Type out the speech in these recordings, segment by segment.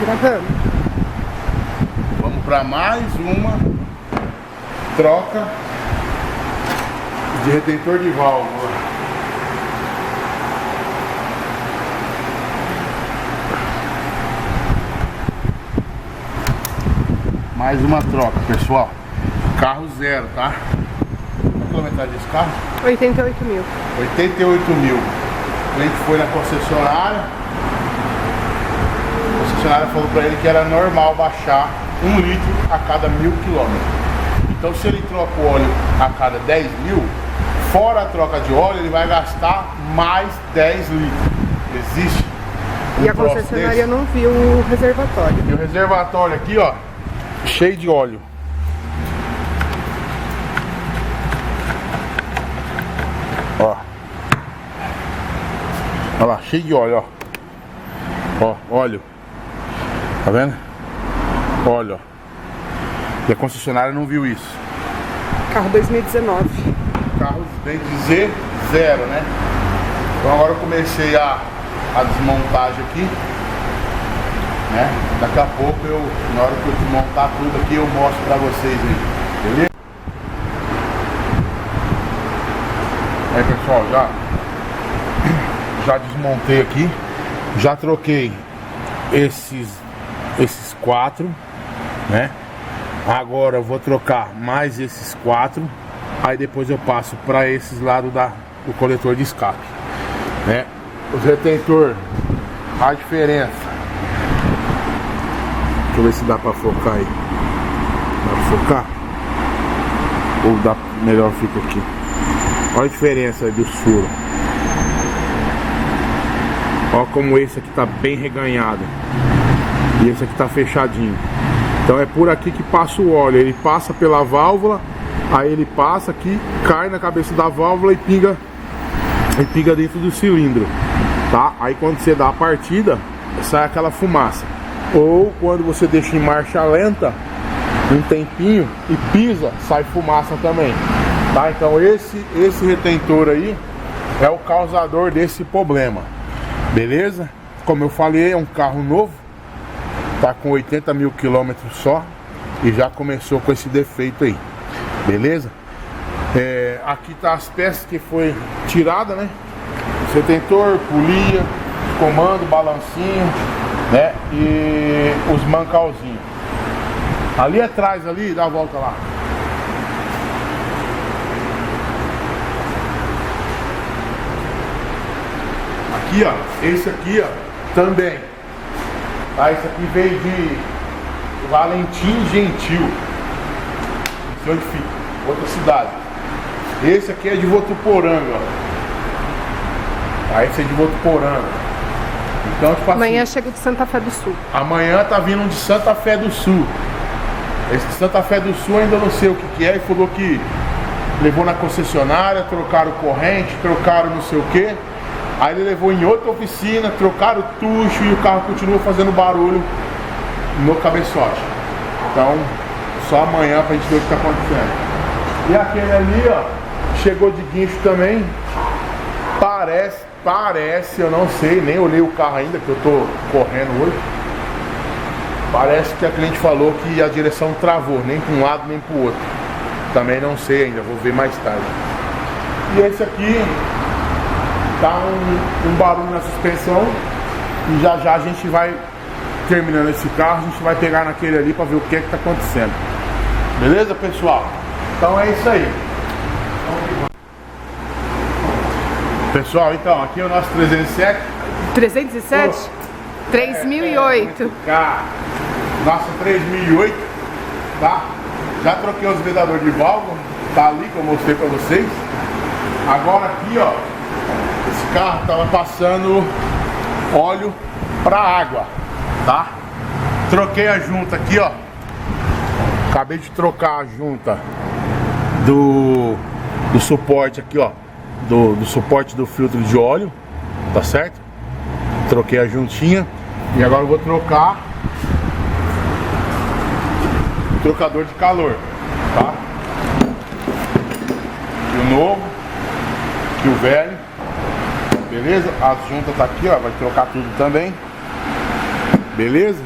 Gravando. Vamos para mais uma troca de retentor de válvula. Mais uma troca, pessoal. Carro zero, tá? Qual a quilometragem desse carro? 88 mil. 88 mil. A gente foi na concessionária. A concessionária falou pra ele que era normal baixar 1 litro a cada 1000 quilômetros. Então se ele troca o óleo a cada 10 mil, fora a troca de óleo, ele vai gastar mais 10 litros. Existe E a concessionária não viu o reservatório. E o reservatório aqui, ó, cheio de óleo. Ó. Olha lá, cheio de óleo, ó. Ó, óleo. Tá vendo? Óleo, ó. E a concessionária não viu isso. Carro 2019. Carro, bem dizer, zero, né? Então agora eu comecei a desmontagem aqui, né? Daqui a pouco na hora que eu desmontar tudo aqui, eu mostro pra vocês aí, beleza? Aí pessoal, já desmontei aqui, já troquei esses 4, né? Agora eu vou trocar mais esses 4, aí depois eu passo para esses lados do coletor de escape, né? Os retentor, a diferença. Deixa eu ver se dá para focar aí. Dá para focar? Ou dá melhor fica aqui? Olha a diferença dos furos. Olha como esse aqui tá bem reganhado e esse aqui tá fechadinho. Então é por aqui que passa o óleo. Ele passa pela válvula, aí ele passa aqui, cai na cabeça da válvula e pinga dentro do cilindro, tá? Aí quando você dá a partida, sai aquela fumaça. Ou quando você deixa em marcha lenta um tempinho e pisa, sai fumaça também, tá? Então esse retentor aí é o causador desse problema, beleza? Como eu falei, é um carro novo, tá com 80 mil quilômetros só e já começou com esse defeito aí, beleza? Aqui tá as peças que foi tirada, né? Retentor, polia, comando, balancinho, né? E os mancalzinhos. Ali atrás, ali, dá a volta lá. Aqui, ó, esse aqui, ó, também. Tá, esse aqui veio de Valentim Gentil. Não sei onde fica, outra cidade. Esse aqui é de Votuporanga, ó. Tá, esse é de Votuporanga. Então, tipo Amanhã assim, chega de Santa Fé do Sul. amanhã tá vindo um de Santa Fé do Sul. Esse de Santa Fé do Sul ainda não sei o que é. E falou que levou na concessionária, trocaram corrente, trocaram não sei o que. Aí ele levou em outra oficina, trocaram o tucho e o carro continua fazendo barulho no cabeçote. Então, só amanhã pra gente ver o que tá acontecendo. E aquele ali, ó, chegou de guincho também. Parece, eu não sei, nem olhei o carro ainda, que eu tô correndo hoje. Parece que a cliente falou que a direção travou, nem para um lado nem para o outro. Também não sei ainda, vou ver mais tarde. E esse aqui tá um barulho na suspensão. E já a gente vai terminando esse carro, a gente vai pegar naquele ali para ver o que tá acontecendo. Beleza, pessoal? Então é isso aí. Pessoal, então, aqui é o nosso 307. 307? 3008. Nossa 3008, tá? Já troquei os vedadores de válvula, tá ali que eu mostrei pra vocês. Agora aqui, ó, esse carro tava passando óleo pra água, tá? Troquei a junta aqui, ó. Acabei de trocar a junta do suporte aqui, ó. Do suporte do filtro de óleo, tá certo? Troquei a juntinha e agora eu vou trocar o trocador de calor, tá? Aqui o novo, aqui o velho, beleza? As juntas tá aqui, ó, vai trocar tudo também, beleza?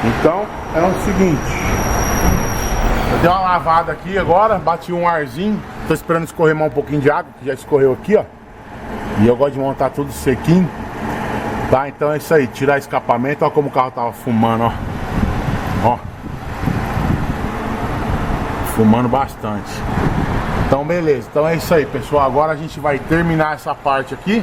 Então é o seguinte, eu dei uma lavada aqui agora, bati um arzinho, tô esperando escorrer mais um pouquinho de água, que já escorreu aqui, ó. E eu gosto de montar tudo sequinho, tá? Então é isso aí, tirar escapamento, ó como o carro tava fumando, ó. Ó, fumando bastante. Então beleza, então é isso aí, pessoal. Agora a gente vai terminar essa parte aqui,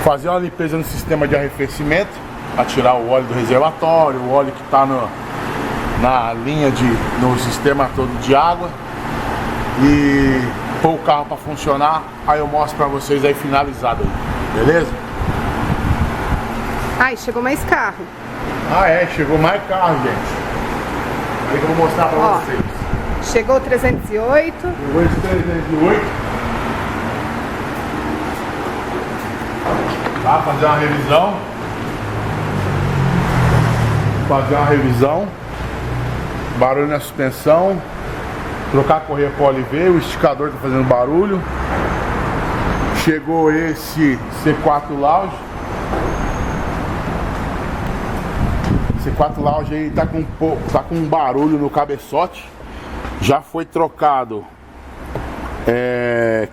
fazer uma limpeza no sistema de arrefecimento, para tirar o óleo do reservatório, o óleo que está na linha no sistema todo de água, e pôr o carro para funcionar. Aí eu mostro para vocês aí finalizado aí, beleza? Ai, chegou mais carro. Ah é, chegou mais carro, gente. Aí que eu vou mostrar para vocês. Chegou o 308. Chegou esse 308. Tá, fazer uma revisão. Barulho na suspensão. Trocar a correia PoliV, o esticador tá fazendo barulho. Chegou esse C4 Lounge. C4 Lounge aí tá com um barulho no cabeçote. Já foi trocado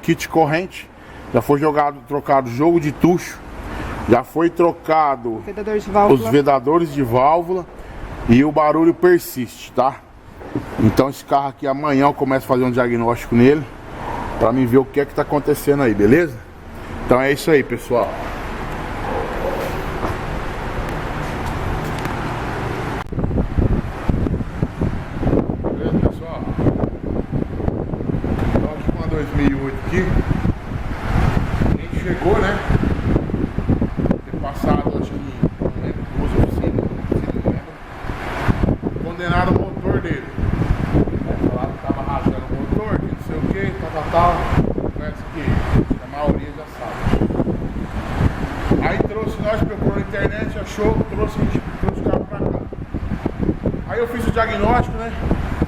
kit corrente. Já foi trocado jogo de tucho. Já foi trocado os vedadores de válvula. E o barulho persiste, tá? Então esse carro aqui amanhã eu começo a fazer um diagnóstico nele, pra mim ver o que é que tá acontecendo aí, beleza? Então é isso aí, pessoal. Beleza, pessoal? Então aqui com a 2008 aqui. A gente chegou, né? Ter passado, acho que não lembro, 2 oficinas, não lembro. Condenaram o motor dele. Falaram que tava rasgando o motor, que não sei o que, tal. Conhece que a maioria já sabe. Aí nós procuramos na internet, achou, trouxe o carro pra cá. Aí eu fiz o diagnóstico, né?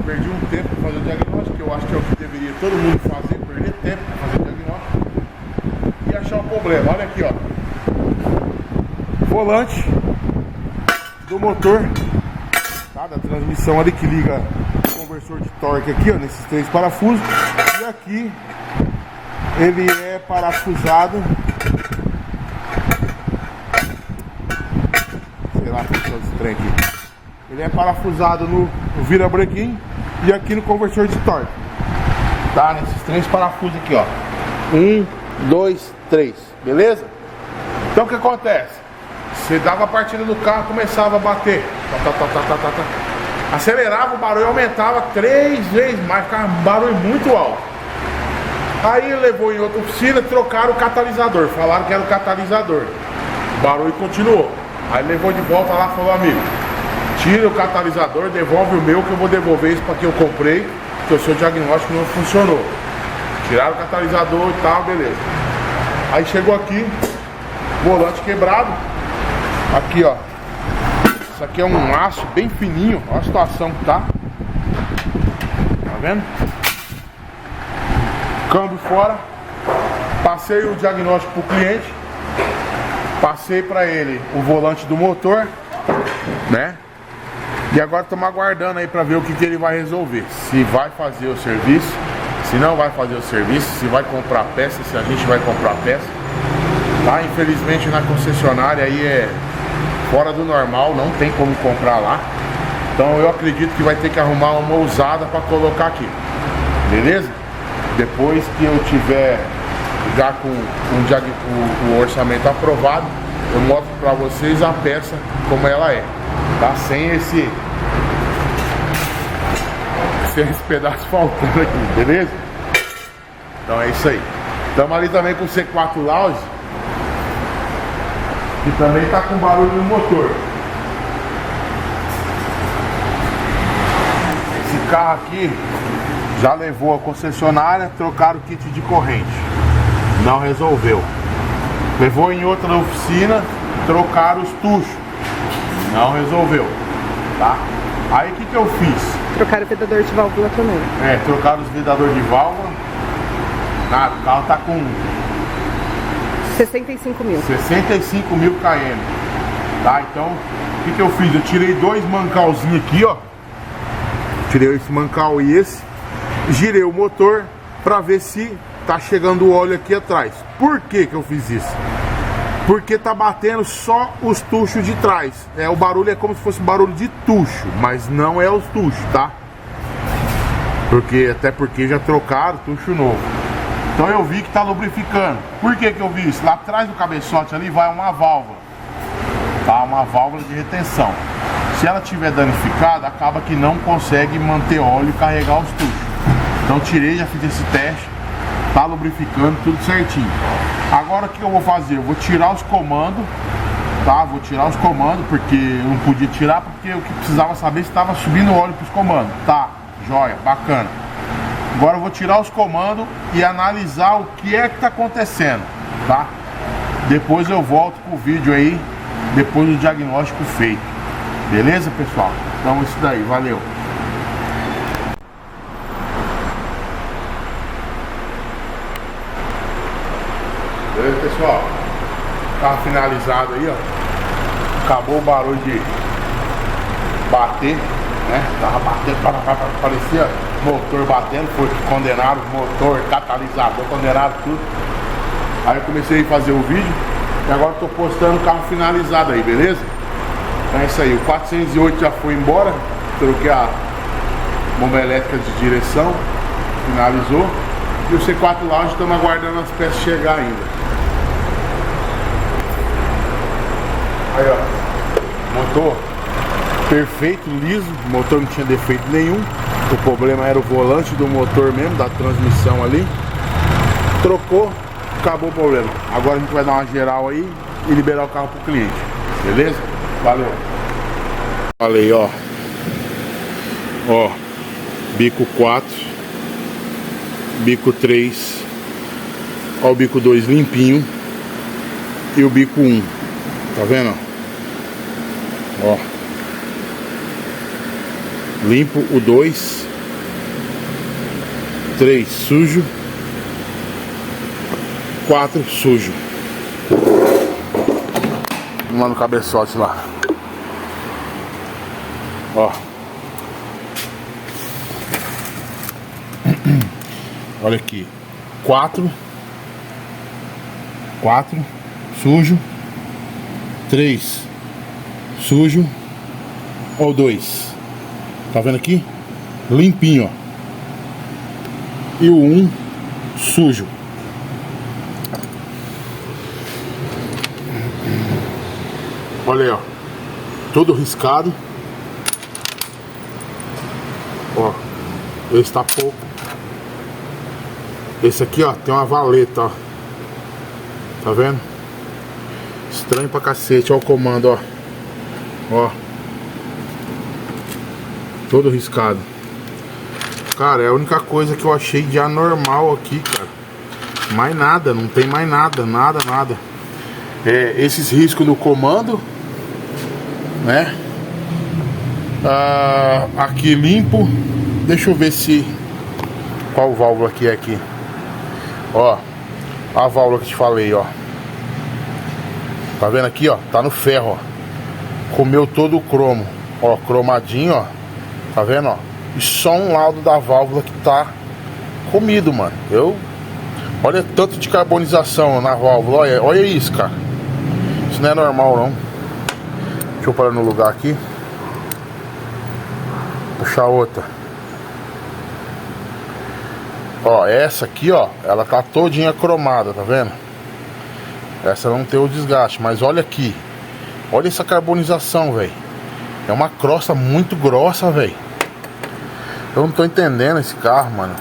Perdi um tempo pra fazer o diagnóstico, que eu acho que é o que deveria todo mundo fazer, perder tempo pra fazer o diagnóstico. E achar o problema. Olha aqui, ó. Volante do motor, tá? Da transmissão ali que liga o conversor de torque aqui, ó, nesses 3 parafusos. E aqui ele é parafusado, sei lá que é esse trem aqui. Ele é parafusado no virabrequim e aqui no conversor de torque, tá? Nesses 3 parafusos aqui, ó. 1, 2, 3, beleza? Então o que acontece? Você dava a partida do carro, começava a bater, acelerava o barulho, aumentava 3 vezes mais, ficava um barulho muito alto. Aí levou em outra oficina, trocaram o catalisador, falaram que era o catalisador, o barulho continuou. Aí levou de volta lá e falou: amigo, tira o catalisador, devolve o meu, que eu vou devolver isso para que eu comprei, que o seu diagnóstico não funcionou. Tiraram o catalisador e tal, beleza. Aí chegou aqui, volante quebrado. Aqui, ó. Isso aqui é um aço bem fininho. Olha a situação que tá. Tá vendo? Câmbio fora. Passei o diagnóstico pro cliente. Passei pra ele o volante do motor, né? E agora estamos aguardando aí pra ver o que ele vai resolver. Se vai fazer o serviço, se não vai fazer o serviço, se vai comprar peça, se a gente vai comprar peça. Tá? Infelizmente na concessionária aí é fora do normal, não tem como comprar lá. Então eu acredito que vai ter que arrumar uma usada para colocar aqui, beleza? Depois que eu tiver já com o orçamento aprovado, eu mostro para vocês a peça como ela é, tá? Sem esse pedaço faltando aqui, beleza? Então é isso aí. Estamos ali também com o C4 Lounge, que também tá com barulho no motor. Esse carro aqui já levou a concessionária, trocaram o kit de corrente, não resolveu. Levou em outra oficina, trocaram os tuchos, não resolveu, tá? Aí o que eu fiz? Trocaram o vedador de válvula também. Trocaram os vedadores de válvula. Nada, o carro tá com 65 mil. 65 mil km. Tá, então, o que eu fiz? Eu tirei dois mancalzinhos aqui, ó. Tirei esse mancal e esse. Girei o motor pra ver se tá chegando o óleo aqui atrás. Por que eu fiz isso? Porque tá batendo só os tuchos de trás. O barulho é como se fosse barulho de tucho, mas não é os tuchos, tá? Até porque já trocaram tucho novo. Então eu vi que tá lubrificando. Por que eu vi isso? Lá atrás do cabeçote ali vai uma válvula, tá? Uma válvula de retenção. Se ela tiver danificada, acaba que não consegue manter óleo e carregar os tuchos. Então tirei, já fiz esse teste. Tá lubrificando tudo certinho. Agora o que eu vou fazer? Eu vou tirar os comandos, tá? Vou tirar os comandos porque eu não podia tirar, porque eu que precisava saber se estava subindo óleo para os comandos. Tá, joia, bacana. Agora eu vou tirar os comandos e analisar o que é que tá acontecendo, tá? Depois eu volto com o vídeo aí, depois do diagnóstico feito. Beleza, pessoal? Então isso daí, valeu. Beleza, pessoal? Carro finalizado aí, ó. Acabou o barulho de bater, né? Tava batendo, parecia motor batendo, foi condenado, motor, catalisador, condenado tudo. Aí eu comecei a fazer o vídeo e agora tô postando o carro finalizado aí, beleza? Então é isso aí, o 408 já foi embora, troquei a bomba elétrica de direção, finalizou. E o C4 Lounge estamos aguardando as peças chegar ainda. Aí ó, motor perfeito, liso, o motor não tinha defeito nenhum. O problema era o volante do motor mesmo, da transmissão ali. Trocou, acabou o problema. Agora a gente vai dar uma geral aí e liberar o carro pro cliente. Beleza? Valeu. Falei, ó. Ó, bico 4, bico 3, ó o bico 2 limpinho e o bico 1. Tá vendo? Ó. Limpo o 2, 3 sujo, 4 sujo. Vamos lá no cabeçote lá. Ó. Olha aqui. 4 sujo, 3 sujo, ou 2. Tá vendo aqui? Limpinho, ó. E o 1 sujo. Olha aí, ó. Todo riscado. Ó. Esse tá pouco. Esse aqui, ó, tem uma valeta, ó. Tá vendo? Estranho pra cacete, ó o comando, ó. Ó. Todo riscado. Cara, é a única coisa que eu achei de anormal aqui, cara. Mais nada, não tem mais nada, nada. Esses riscos do comando, né? Aqui limpo. Deixa eu ver se... Qual válvula que é aqui? Ó, a válvula que eu te falei, ó. Tá vendo aqui, ó? Tá no ferro, ó. Comeu todo o cromo. Ó, cromadinho, ó. Tá vendo, ó? E só um lado da válvula que tá comido, mano. Olha tanto de carbonização na válvula. Olha isso, cara. Isso não é normal, não. Deixa eu parar no lugar aqui. Puxar outra. Ó, essa aqui, ó, ela tá todinha cromada, tá vendo? Essa não tem o desgaste, mas olha aqui. Olha essa carbonização, velho. É uma crosta muito grossa, velho. Eu não tô entendendo esse carro, mano.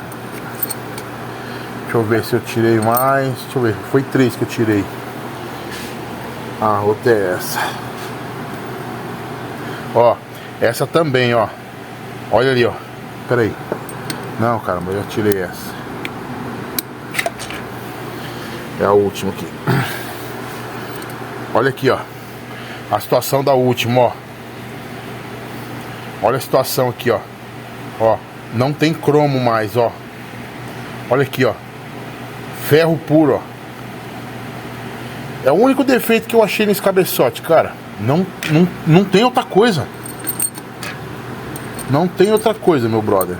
Deixa eu ver se eu tirei mais. Deixa eu ver, foi 3 que eu tirei. Ah, outra é essa. Ó, essa também, ó. Olha ali, ó. Pera aí. Não, caramba, eu já tirei essa. É a última aqui. Olha aqui, ó. A situação da última, ó. Olha a situação aqui, ó. Ó, não tem cromo mais, ó. Olha aqui, ó. Ferro puro, ó. É o único defeito que eu achei nesse cabeçote, cara. Não tem outra coisa. Não tem outra coisa, meu brother.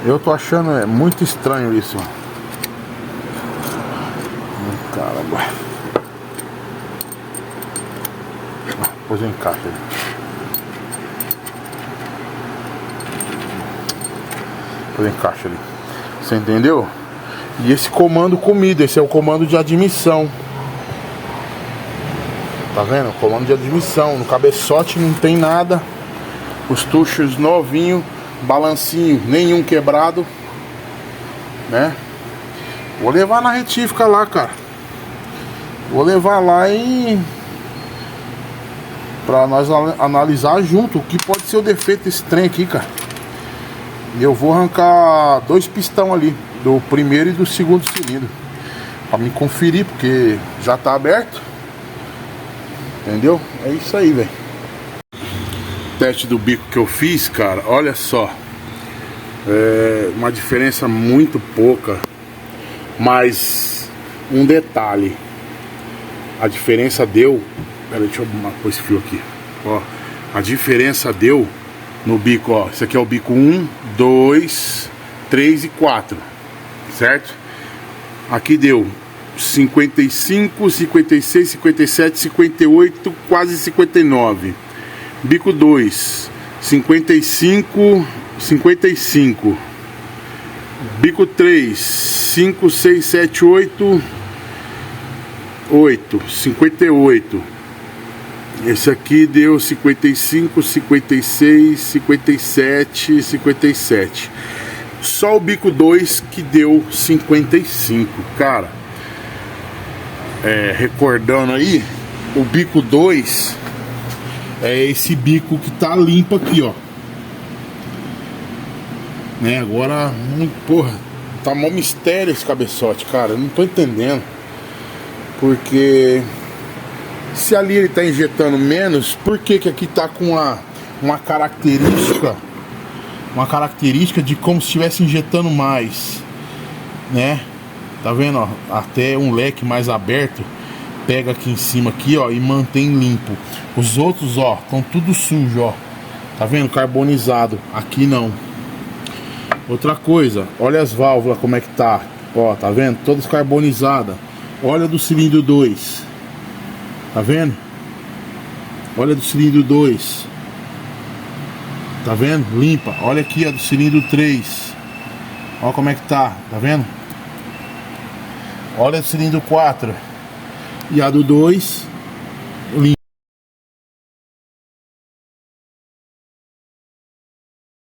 Eu tô achando muito estranho isso. Caramba. Depois encaixa ali. Depois encaixa ali. Você entendeu? E esse comando comida, esse é o comando de admissão. Tá vendo? Comando de admissão. No cabeçote não tem nada. Os tuchos novinho, balancinho, nenhum quebrado, né? Vou levar na retífica lá, cara. Vou levar lá pra nós analisar junto o que pode ser o defeito desse trem aqui, cara. E eu vou arrancar 2 pistão ali, do primeiro e do segundo cilindro, pra me conferir, porque já tá aberto. Entendeu? É isso aí, velho. Teste do bico que eu fiz, cara, olha só. É uma diferença muito pouca. Mas um detalhe. A diferença deu. Pera, deixa eu pôr esse fio aqui. Ó, a diferença deu no bico, ó. Esse aqui é o bico 1, 2, 3 e 4. Certo? Aqui deu 55, 56, 57, 58, quase 59. Bico 2, 55, 55. Bico 3, 5, 6, 7, 8, 8, 58. Esse aqui deu 55, 56, 57, 57. Só o bico 2 que deu 55. Cara, recordando aí, o bico 2 é esse bico que tá limpo aqui, ó. Né, agora, porra, tá mó mistério esse cabeçote, cara. Eu não tô entendendo. Porque se ali ele tá injetando menos, por que que aqui tá com uma característica? Uma característica de como se estivesse injetando mais, né? Tá vendo, ó? Até um leque mais aberto pega aqui em cima aqui, ó, e mantém limpo. Os outros, ó, estão tudo sujo, ó. Tá vendo? Carbonizado. Aqui não. Outra coisa, olha as válvulas como é que tá. Ó, tá vendo? Todas carbonizadas. Olha do cilindro 2. Tá vendo? Olha do cilindro 2. Tá vendo? Limpa. Olha aqui, ó, do cilindro 3. Olha como é que tá. Tá vendo? Olha do cilindro 4. E a do 2, limpa.